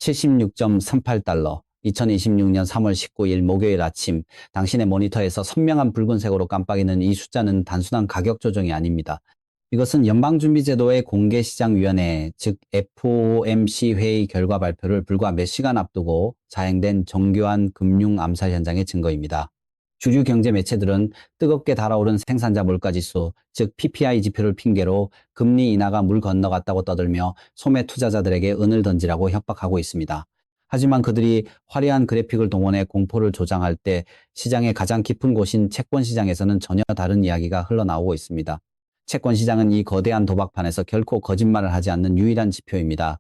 76.38달러. 2026년 3월 19일 목요일 아침 당신의 모니터에서 선명한 붉은색으로 깜빡이는 이 숫자는 단순한 가격 조정이 아닙니다. 이것은 연방준비제도의 공개시장위원회, 즉 FOMC 회의 결과 발표를 불과 몇 시간 앞두고 자행된 정교한 금융 암살 현장의 증거입니다. 주류 경제 매체들은 뜨겁게 달아오른 생산자 물가지수, 즉 PPI 지표를 핑계로 금리 인하가 물 건너갔다고 떠들며 소매 투자자들에게 은을 던지라고 협박하고 있습니다. 하지만 그들이 화려한 그래픽을 동원해 공포를 조장할 때 시장의 가장 깊은 곳인 채권 시장에서는 전혀 다른 이야기가 흘러나오고 있습니다. 채권 시장은 이 거대한 도박판에서 결코 거짓말을 하지 않는 유일한 지표입니다.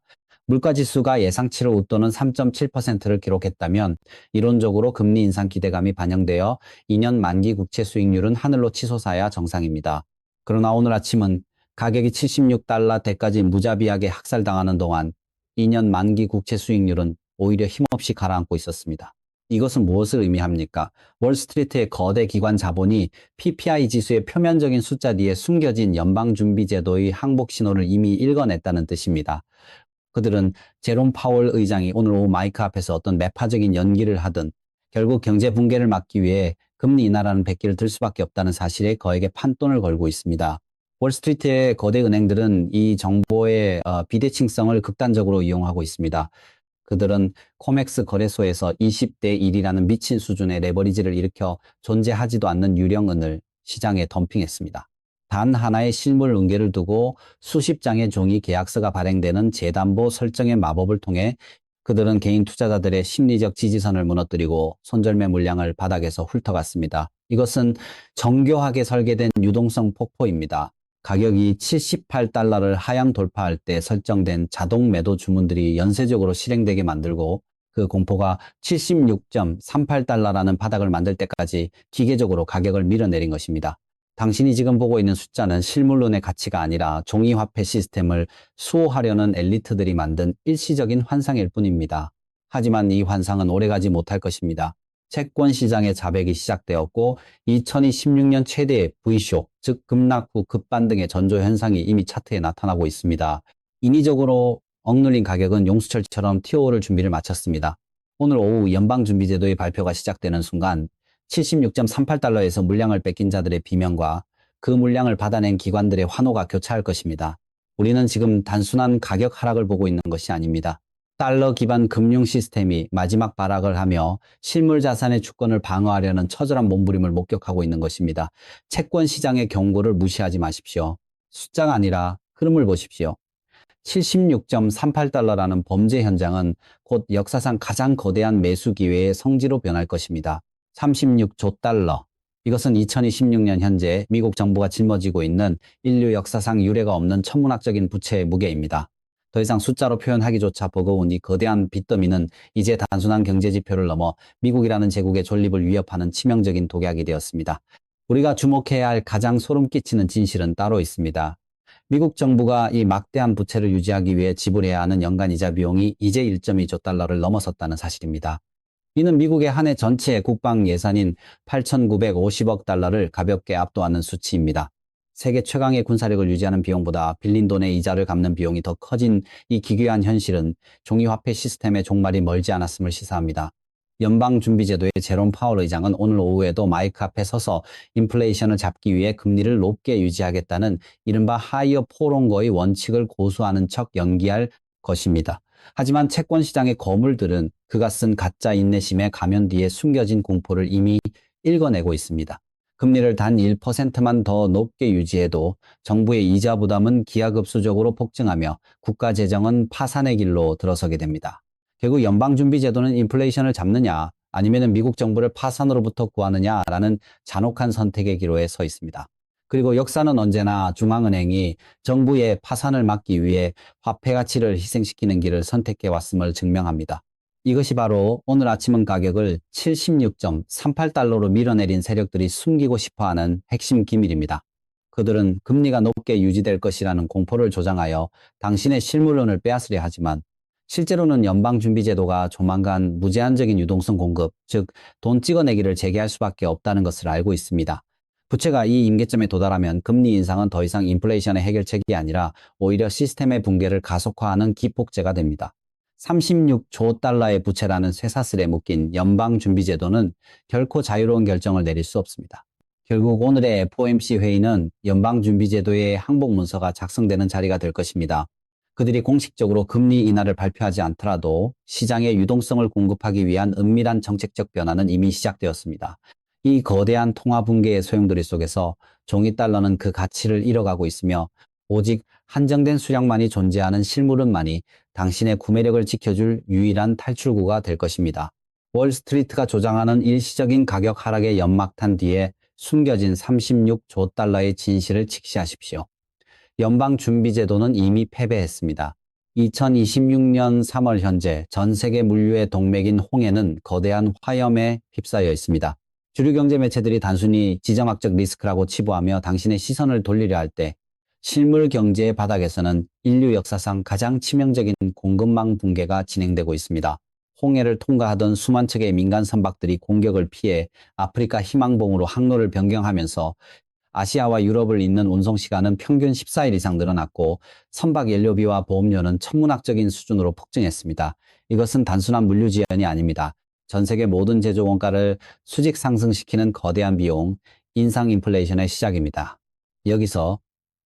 물가지수가 예상치를 웃도는 3.7%를 기록했다면 이론적으로 금리 인상 기대감이 반영되어 2년 만기 국채 수익률은 하늘로 치솟아야 정상입니다. 그러나 오늘 아침은 가격이 76달러대까지 무자비하게 학살당하는 동안 2년 만기 국채 수익률은 오히려 힘없이 가라앉고 있었습니다. 이것은 무엇을 의미합니까? 월스트리트의 거대 기관 자본이 PPI 지수의 표면적인 숫자 뒤에 숨겨진 연방준비제도의 항복 신호를 이미 읽어냈다는 뜻입니다. 그들은 제롬 파월 의장이 오늘 오후 마이크 앞에서 어떤 매파적인 연기를 하든 결국 경제 붕괴를 막기 위해 금리 인하라는 백기를 들 수밖에 없다는 사실에 거액의 판돈을 걸고 있습니다. 월스트리트의 거대 은행들은 이 정보의 비대칭성을 극단적으로 이용하고 있습니다. 그들은 코맥스 거래소에서 20대 1이라는 미친 수준의 레버리지를 일으켜 존재하지도 않는 유령은을 시장에 덤핑했습니다. 단 하나의 실물 은계를 두고 수십 장의 종이 계약서가 발행되는 재담보 설정의 마법을 통해 그들은 개인 투자자들의 심리적 지지선을 무너뜨리고 손절매 물량을 바닥에서 훑어갔습니다. 이것은 정교하게 설계된 유동성 폭포입니다. 가격이 78달러를 하향 돌파할 때 설정된 자동 매도 주문들이 연쇄적으로 실행되게 만들고 그 공포가 76.38달러라는 바닥을 만들 때까지 기계적으로 가격을 밀어내린 것입니다. 당신이 지금 보고 있는 숫자는 실물론의 가치가 아니라 종이화폐 시스템을 수호하려는 엘리트들이 만든 일시적인 환상일 뿐입니다. 하지만 이 환상은 오래가지 못할 것입니다. 채권 시장의 자백이 시작되었고 2016년 최대의 V쇼, 즉 급락 후 급반등의 전조 현상이 이미 차트에 나타나고 있습니다. 인위적으로 억눌린 가격은 용수철처럼 TO를 준비를 마쳤습니다. 오늘 오후 연방준비제도의 발표가 시작되는 순간 76.38달러에서 물량을 뺏긴 자들의 비명과 그 물량을 받아낸 기관들의 환호가 교차할 것입니다. 우리는 지금 단순한 가격 하락을 보고 있는 것이 아닙니다. 달러 기반 금융 시스템이 마지막 발악을 하며 실물 자산의 주권을 방어하려는 처절한 몸부림을 목격하고 있는 것입니다. 채권 시장의 경고를 무시하지 마십시오. 숫자가 아니라 흐름을 보십시오. 76.38달러라는 범죄 현장은 곧 역사상 가장 거대한 매수 기회의 성지로 변할 것입니다. 36조 달러. 이것은 2026년 현재 미국 정부가 짊어지고 있는 인류 역사상 유례가 없는 천문학적인 부채의 무게입니다. 더 이상 숫자로 표현하기조차 버거운 이 거대한 빚더미는 이제 단순한 경제 지표를 넘어 미국이라는 제국의 존립을 위협하는 치명적인 독약이 되었습니다. 우리가 주목해야 할 가장 소름 끼치는 진실은 따로 있습니다. 미국 정부가 이 막대한 부채를 유지하기 위해 지불해야 하는 연간 이자 비용이 이제 1.2조 달러를 넘어섰다는 사실입니다. 이는 미국의 한 해 전체 국방 예산인 8,950억 달러를 가볍게 압도하는 수치입니다. 세계 최강의 군사력을 유지하는 비용보다 빌린 돈의 이자를 갚는 비용이 더 커진 이 기괴한 현실은 종이화폐 시스템의 종말이 멀지 않았음을 시사합니다. 연방준비제도의 제롬 파월 의장은 오늘 오후에도 마이크 앞에 서서 인플레이션을 잡기 위해 금리를 높게 유지하겠다는 이른바 하이어 포롱거의 원칙을 고수하는 척 연기할 것입니다. 하지만 채권 시장의 거물들은 그가 쓴 가짜 인내심의 가면 뒤에 숨겨진 공포를 이미 읽어내고 있습니다. 금리를 단 1%만 더 높게 유지해도 정부의 이자 부담은 기하급수적으로 폭증하며 국가 재정은 파산의 길로 들어서게 됩니다. 결국 연방준비제도는 인플레이션을 잡느냐 아니면 미국 정부를 파산으로부터 구하느냐라는 잔혹한 선택의 기로에 서 있습니다. 그리고 역사는 언제나 중앙은행이 정부의 파산을 막기 위해 화폐 가치를 희생시키는 길을 선택해 왔음을 증명합니다. 이것이 바로 오늘 아침은 가격을 76.38달러로 밀어내린 세력들이 숨기고 싶어하는 핵심 기밀입니다. 그들은 금리가 높게 유지될 것이라는 공포를 조장하여 당신의 실물론을 빼앗으려 하지만 실제로는 연방준비제도가 조만간 무제한적인 유동성 공급, 즉 돈 찍어내기를 재개할 수밖에 없다는 것을 알고 있습니다. 부채가 이 임계점에 도달하면 금리 인상은 더 이상 인플레이션의 해결책이 아니라 오히려 시스템의 붕괴를 가속화하는 기폭제가 됩니다. 36조 달러의 부채라는 쇠사슬에 묶인 연방준비제도는 결코 자유로운 결정을 내릴 수 없습니다. 결국 오늘의 FOMC 회의는 연방준비제도의 항복문서가 작성되는 자리가 될 것입니다. 그들이 공식적으로 금리 인하를 발표하지 않더라도 시장에 유동성을 공급하기 위한 은밀한 정책적 변화는 이미 시작되었습니다. 이 거대한 통화 붕괴의 소용돌이 속에서 종이 달러는 그 가치를 잃어가고 있으며 오직 한정된 수량만이 존재하는 실물은만이 당신의 구매력을 지켜줄 유일한 탈출구가 될 것입니다. 월스트리트가 조장하는 일시적인 가격 하락의 연막탄 뒤에 숨겨진 36조 달러의 진실을 직시하십시오. 연방준비제도는 이미 패배했습니다. 2026년 3월 현재 전 세계 물류의 동맥인 홍해는 거대한 화염에 휩싸여 있습니다. 주류 경제 매체들이 단순히 지정학적 리스크라고 치부하며 당신의 시선을 돌리려 할 때 실물 경제의 바닥에서는 인류 역사상 가장 치명적인 공급망 붕괴가 진행되고 있습니다. 홍해를 통과하던 수만 척의 민간 선박들이 공격을 피해 아프리카 희망봉으로 항로를 변경하면서 아시아와 유럽을 잇는 운송 시간은 평균 14일 이상 늘어났고 선박 연료비와 보험료는 천문학적인 수준으로 폭증했습니다. 이것은 단순한 물류 지연이 아닙니다. 전 세계 모든 제조 원가를 수직 상승시키는 거대한 비용, 인상 인플레이션의 시작입니다. 여기서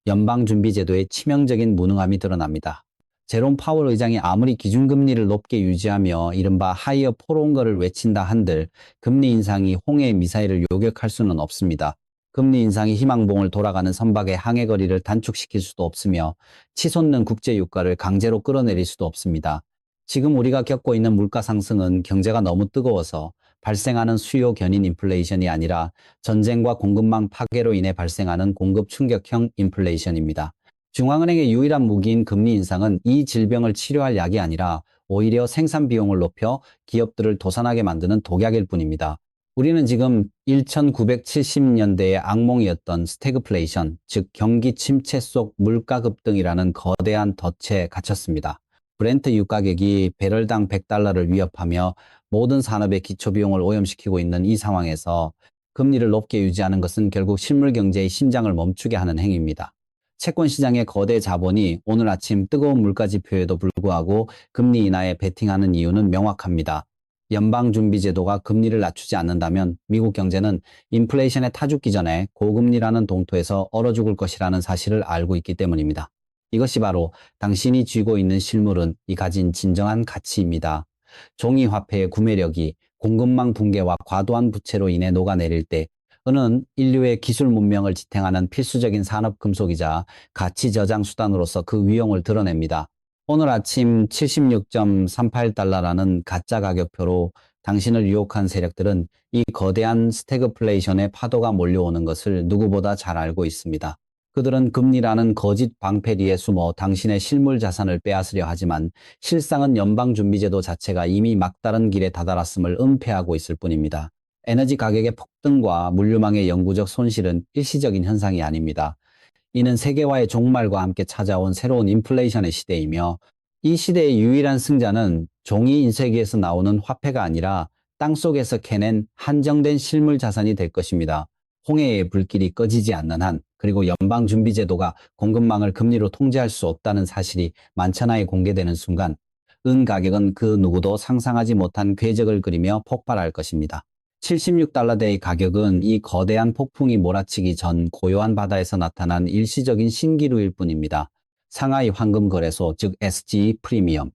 연방준비제도의 치명적인 무능함이 드러납니다. 제롬 파월 의장이 아무리 기준금리를 높게 유지하며 이른바 하이어 포로온거를 외친다 한들 금리 인상이 홍해의 미사일을 요격할 수는 없습니다. 금리 인상이 희망봉을 돌아가는 선박의 항해 거리를 단축시킬 수도 없으며 치솟는 국제 유가를 강제로 끌어내릴 수도 없습니다. 지금 우리가 겪고 있는 물가 상승은 경제가 너무 뜨거워서 발생하는 수요 견인 인플레이션이 아니라 전쟁과 공급망 파괴로 인해 발생하는 공급 충격형 인플레이션입니다. 중앙은행의 유일한 무기인 금리 인상은 이 질병을 치료할 약이 아니라 오히려 생산 비용을 높여 기업들을 도산하게 만드는 독약일 뿐입니다. 우리는 지금 1970년대의 악몽이었던 스태그플레이션, 즉 경기 침체 속 물가 급등이라는 거대한 덫에 갇혔습니다. 브렌트 유 가격이 배럴당 100달러를 위협하며 모든 산업의 기초비용을 오염시키고 있는 이 상황에서 금리를 높게 유지하는 것은 결국 실물 경제의 심장을 멈추게 하는 행위입니다. 채권 시장의 거대 자본이 오늘 아침 뜨거운 물가 지표에도 불구하고 금리 인하에 베팅하는 이유는 명확합니다. 연방준비제도가 금리를 낮추지 않는다면 미국 경제는 인플레이션에 타죽기 전에 고금리라는 동토에서 얼어 죽을 것이라는 사실을 알고 있기 때문입니다. 이것이 바로 당신이 쥐고 있는 실물은 이 가진 진정한 가치입니다. 종이화폐의 구매력이 공급망 붕괴와 과도한 부채로 인해 녹아내릴 때 은은 인류의 기술 문명을 지탱하는 필수적인 산업 금속이자 가치 저장 수단으로서 그 위용을 드러냅니다. 오늘 아침 76.38달러라는 가짜 가격표로 당신을 유혹한 세력들은 이 거대한 스태그플레이션의 파도가 몰려오는 것을 누구보다 잘 알고 있습니다. 그들은 금리라는 거짓 방패리에 숨어 당신의 실물 자산을 빼앗으려 하지만 실상은 연방준비제도 자체가 이미 막다른 길에 다다랐음을 은폐하고 있을 뿐입니다. 에너지 가격의 폭등과 물류망의 영구적 손실은 일시적인 현상이 아닙니다. 이는 세계화의 종말과 함께 찾아온 새로운 인플레이션의 시대이며 이 시대의 유일한 승자는 종이 인쇄기에서 나오는 화폐가 아니라 땅속에서 캐낸 한정된 실물 자산이 될 것입니다. 홍해의 불길이 꺼지지 않는 한, 그리고 연방준비제도가 공급망을 금리로 통제할 수 없다는 사실이 만천하에 공개되는 순간 은 가격은 그 누구도 상상하지 못한 궤적을 그리며 폭발할 것입니다. 76달러대의 가격은 이 거대한 폭풍이 몰아치기 전 고요한 바다에서 나타난 일시적인 신기루일 뿐입니다. 상하이 황금거래소, 즉 SGE 프리미엄.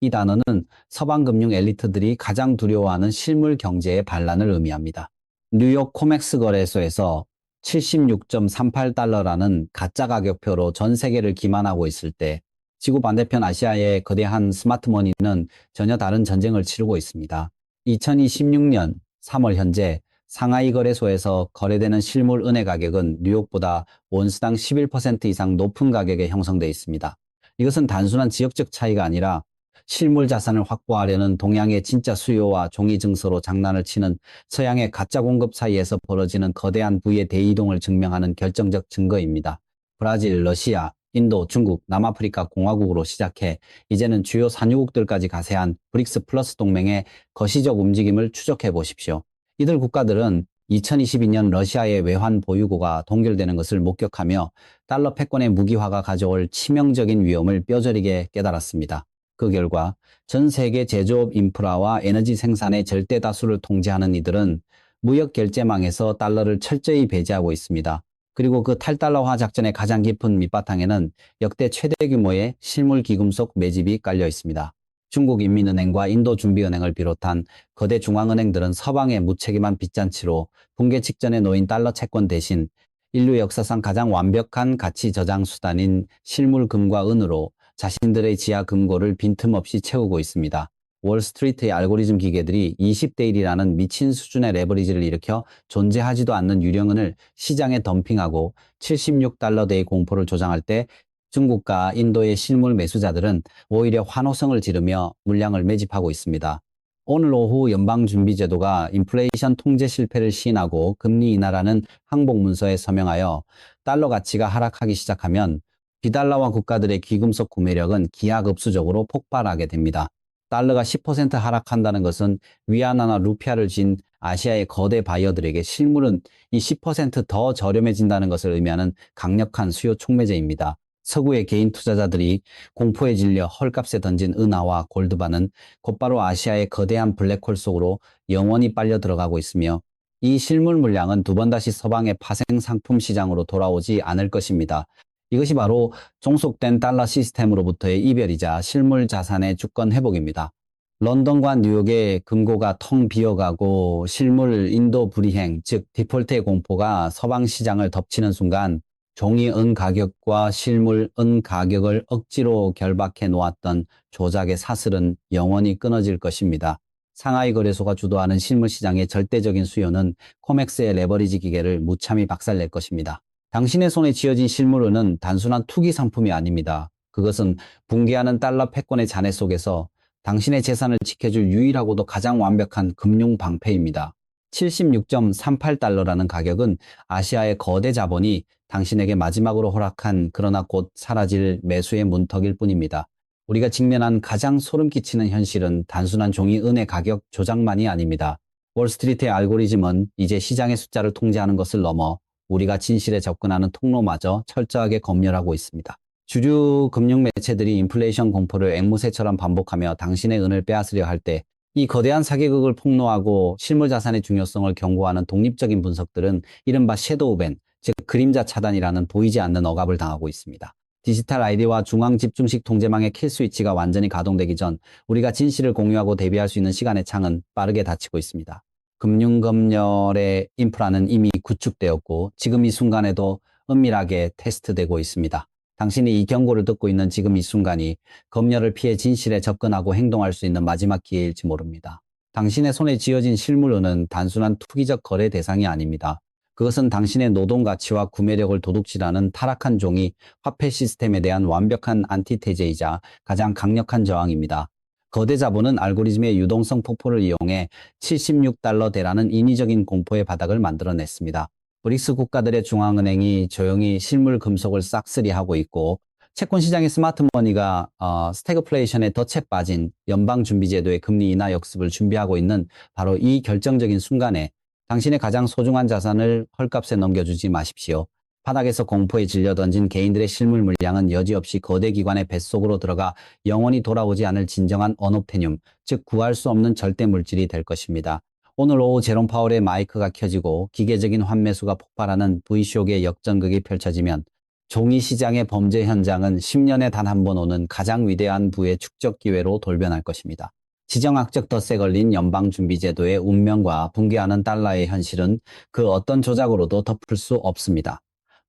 이 단어는 서방 금융 엘리트들이 가장 두려워하는 실물 경제의 반란을 의미합니다. 뉴욕 코맥스 거래소에서 76.38달러라는 가짜 가격표로 전 세계를 기만하고 있을 때 지구 반대편 아시아의 거대한 스마트머니는 전혀 다른 전쟁을 치르고 있습니다. 2026년 3월 현재 상하이 거래소에서 거래되는 실물 은의 가격은 뉴욕보다 온스당 11% 이상 높은 가격에 형성되어 있습니다. 이것은 단순한 지역적 차이가 아니라 실물 자산을 확보하려는 동양의 진짜 수요와 종이 증서로 장난을 치는 서양의 가짜 공급 사이에서 벌어지는 거대한 부의 대이동을 증명하는 결정적 증거입니다. 브라질, 러시아, 인도, 중국, 남아프리카 공화국으로 시작해 이제는 주요 산유국들까지 가세한 브릭스 플러스 동맹의 거시적 움직임을 추적해 보십시오. 이들 국가들은 2022년 러시아의 외환 보유고가 동결되는 것을 목격하며 달러 패권의 무기화가 가져올 치명적인 위험을 뼈저리게 깨달았습니다. 그 결과 전 세계 제조업 인프라와 에너지 생산의 절대 다수를 통제하는 이들은 무역 결제망에서 달러를 철저히 배제하고 있습니다. 그리고 그 탈달러화 작전의 가장 깊은 밑바탕에는 역대 최대 규모의 실물 귀금속 매집이 깔려 있습니다. 중국인민은행과 인도준비은행을 비롯한 거대 중앙은행들은 서방의 무책임한 빚잔치로 붕괴 직전에 놓인 달러 채권 대신 인류 역사상 가장 완벽한 가치 저장 수단인 실물금과 은으로 자신들의 지하 금고를 빈틈없이 채우고 있습니다. 월스트리트의 알고리즘 기계들이 20대 1이라는 미친 수준의 레버리지를 일으켜 존재하지도 않는 유령은을 시장에 덤핑하고 76달러대의 공포를 조장할 때 중국과 인도의 실물 매수자들은 오히려 환호성을 지르며 물량을 매집하고 있습니다. 오늘 오후 연방준비제도가 인플레이션 통제 실패를 시인하고 금리 인하라는 항복 문서에 서명하여 달러 가치가 하락하기 시작하면 비달러화 국가들의 귀금속 구매력은 기하급수적으로 폭발하게 됩니다. 달러가 10% 하락한다는 것은 위안화나 루피아를 진 아시아의 거대 바이어들에게 실물은 이 10%더 저렴해진다는 것을 의미하는 강력한 수요 촉매제입니다. 서구의 개인 투자자들이 공포에 질려 헐값에 던진 은하와 골드바는 곧바로 아시아의 거대한 블랙홀 속으로 영원히 빨려 들어가고 있으며 이 실물 물량은 두 번 다시 서방의 파생 상품 시장으로 돌아오지 않을 것입니다. 이것이 바로 종속된 달러 시스템으로부터의 이별이자 실물 자산의 주권 회복입니다. 런던과 뉴욕의 금고가 텅 비어가고 실물 인도 불이행, 즉 디폴트의 공포가 서방 시장을 덮치는 순간 종이 은 가격과 실물 은 가격을 억지로 결박해 놓았던 조작의 사슬은 영원히 끊어질 것입니다. 상하이 거래소가 주도하는 실물 시장의 절대적인 수요는 코맥스의 레버리지 기계를 무참히 박살낼 것입니다. 당신의 손에 쥐어진 실물은은 단순한 투기 상품이 아닙니다. 그것은 붕괴하는 달러 패권의 잔해 속에서 당신의 재산을 지켜줄 유일하고도 가장 완벽한 금융 방패입니다. 76.38달러라는 가격은 아시아의 거대 자본이 당신에게 마지막으로 허락한 그러나 곧 사라질 매수의 문턱일 뿐입니다. 우리가 직면한 가장 소름 끼치는 현실은 단순한 종이 은의 가격 조작만이 아닙니다. 월스트리트의 알고리즘은 이제 시장의 숫자를 통제하는 것을 넘어 우리가 진실에 접근하는 통로마저 철저하게 검열하고 있습니다. 주류 금융 매체들이 인플레이션 공포를 앵무새처럼 반복하며 당신의 은을 빼앗으려 할 때 이 거대한 사기극을 폭로하고 실물 자산의 중요성을 경고하는 독립적인 분석들은 이른바 섀도우 밴, 즉 그림자 차단이라는 보이지 않는 억압을 당하고 있습니다. 디지털 아이디와 중앙 집중식 통제망의 킬 스위치가 완전히 가동되기 전 우리가 진실을 공유하고 대비할 수 있는 시간의 창은 빠르게 닫히고 있습니다. 금융검열의 인프라는 이미 구축되었고 지금 이 순간에도 은밀하게 테스트되고 있습니다. 당신이 이 경고를 듣고 있는 지금 이 순간이 검열을 피해 진실에 접근하고 행동할 수 있는 마지막 기회일지 모릅니다. 당신의 손에 쥐어진 실물은 단순한 투기적 거래 대상이 아닙니다. 그것은 당신의 노동 가치와 구매력을 도둑질하는 타락한 종이 화폐 시스템에 대한 완벽한 안티테제이자 가장 강력한 저항입니다. 거대 자본은 알고리즘의 유동성 폭포를 이용해 76달러대라는 인위적인 공포의 바닥을 만들어냈습니다. 브릭스 국가들의 중앙은행이 조용히 실물 금속을 싹쓸이하고 있고 채권 시장의 스마트머니가 스태그플레이션에 덫에 빠진 연방준비제도의 금리 인하 역습을 준비하고 있는 바로 이 결정적인 순간에 당신의 가장 소중한 자산을 헐값에 넘겨주지 마십시오. 바닥에서 공포에 질려 던진 개인들의 실물 물량은 여지없이 거대 기관의 뱃속으로 들어가 영원히 돌아오지 않을 진정한 언옵테늄, 즉 구할 수 없는 절대 물질이 될 것입니다. 오늘 오후 제롬 파월의 마이크가 켜지고 기계적인 환매수가 폭발하는 V쇼의 역전극이 펼쳐지면 종이 시장의 범죄 현장은 10년에 단 한 번 오는 가장 위대한 부의 축적 기회로 돌변할 것입니다. 지정학적 덫에 걸린 연방준비제도의 운명과 붕괴하는 달러의 현실은 그 어떤 조작으로도 덮을 수 없습니다.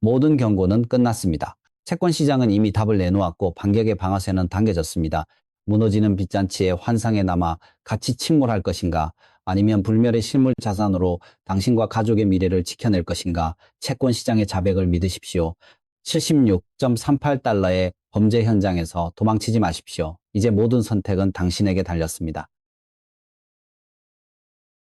모든 경고는 끝났습니다. 채권 시장은 이미 답을 내놓았고 반격의 방아쇠는 당겨졌습니다. 무너지는 빚잔치의 환상에 남아 같이 침몰할 것인가? 아니면 불멸의 실물 자산으로 당신과 가족의 미래를 지켜낼 것인가? 채권 시장의 자백을 믿으십시오. 76.38달러의 범죄 현장에서 도망치지 마십시오. 이제 모든 선택은 당신에게 달렸습니다.